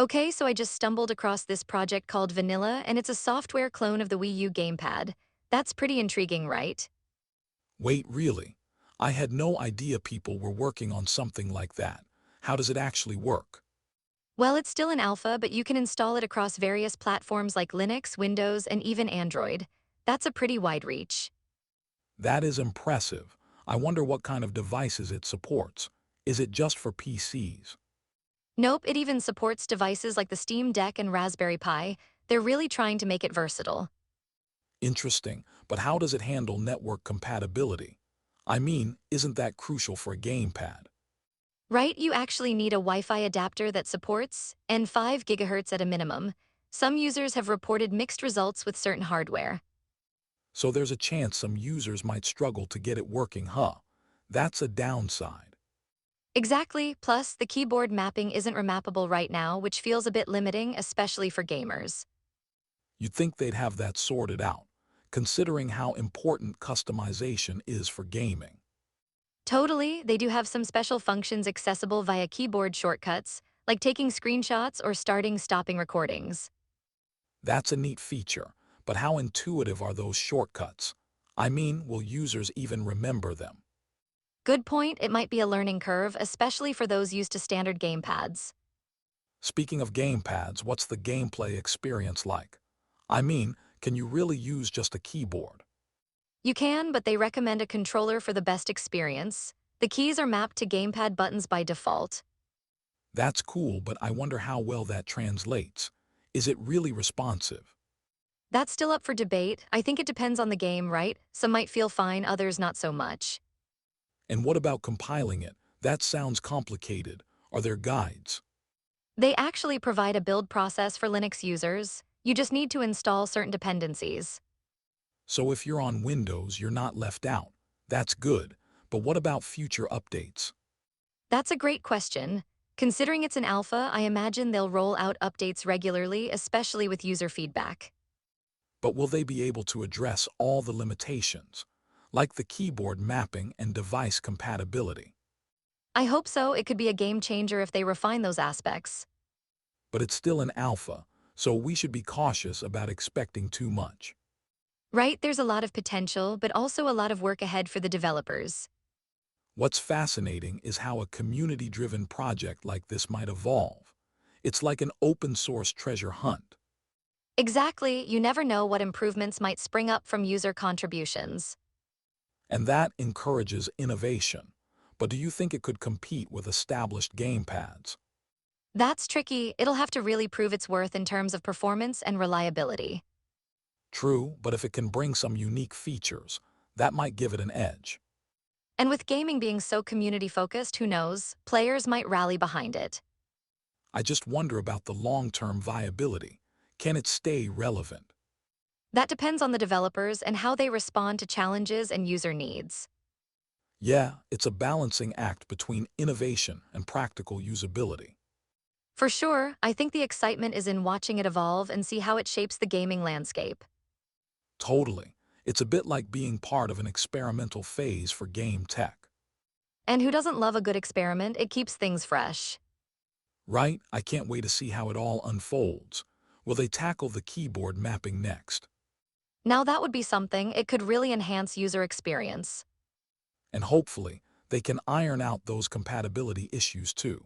Okay, so I just stumbled across this project called Vanilla, and it's a software clone of the Wii U gamepad. That's pretty intriguing, right? Wait, really? I had no idea people were working on something like that. How does it actually work? Well, it's still in alpha, but you can install it across various platforms like Linux, Windows, and even Android. That's a pretty wide reach. That is impressive. I wonder what kind of devices it supports. Is it just for PCs? Nope, it even supports devices like the Steam Deck and Raspberry Pi. They're really trying to make it versatile. Interesting, but how does it handle network compatibility? I mean, isn't that crucial for a gamepad? Right, you actually need a Wi-Fi adapter that supports and 5 GHz at a minimum. Some users have reported mixed results with certain hardware. So there's a chance some users might struggle to get it working, huh? That's a downside. Exactly, plus the keyboard mapping isn't remappable right now, which feels a bit limiting, especially for gamers. You'd think they'd have that sorted out, considering how important customization is for gaming. Totally, they do have some special functions accessible via keyboard shortcuts, like taking screenshots or stopping recordings. That's a neat feature, but how intuitive are those shortcuts? I mean, will users even remember them? Good point, it might be a learning curve, especially for those used to standard gamepads. Speaking of gamepads, what's the gameplay experience like? I mean, can you really use just a keyboard? You can, but they recommend a controller for the best experience. The keys are mapped to gamepad buttons by default. That's cool, but I wonder how well that translates. Is it really responsive? That's still up for debate. I think it depends on the game, right? Some might feel fine, others not so much. And what about compiling it? That sounds complicated. Are there guides? They actually provide a build process for Linux users. You just need to install certain dependencies. So if you're on Windows, you're not left out. That's good. But what about future updates? That's a great question. Considering it's an alpha, I imagine they'll roll out updates regularly, especially with user feedback. But will they be able to address all the limitations, like the keyboard mapping and device compatibility? I hope so. It could be a game changer if they refine those aspects. But it's still an alpha, so we should be cautious about expecting too much. Right, there's a lot of potential, but also a lot of work ahead for the developers. What's fascinating is how a community-driven project like this might evolve. It's like an open-source treasure hunt. Exactly, you never know what improvements might spring up from user contributions. And that encourages innovation. But do you think it could compete with established gamepads? That's tricky. It'll have to really prove its worth in terms of performance and reliability. True, but if it can bring some unique features, that might give it an edge. And with gaming being so community-focused, who knows, players might rally behind it. I just wonder about the long-term viability. Can it stay relevant? That depends on the developers and how they respond to challenges and user needs. Yeah, it's a balancing act between innovation and practical usability. For sure, I think the excitement is in watching it evolve and see how it shapes the gaming landscape. Totally. It's a bit like being part of an experimental phase for game tech. And who doesn't love a good experiment? It keeps things fresh. Right? I can't wait to see how it all unfolds. Will they tackle the keyboard mapping next? Now that would be something, it could really enhance user experience. And hopefully, they can iron out those compatibility issues too.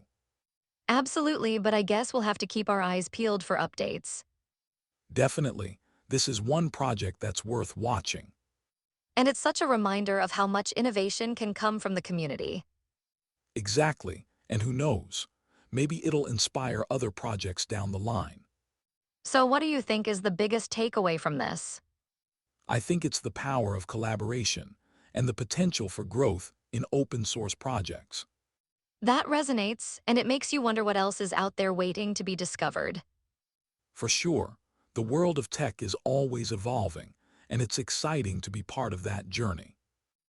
Absolutely, but I guess we'll have to keep our eyes peeled for updates. Definitely, this is one project that's worth watching. And it's such a reminder of how much innovation can come from the community. Exactly, and who knows? Maybe it'll inspire other projects down the line. So what do you think is the biggest takeaway from this? I think it's the power of collaboration and the potential for growth in open source projects. That resonates, and it makes you wonder what else is out there waiting to be discovered. For sure, the world of tech is always evolving, and it's exciting to be part of that journey.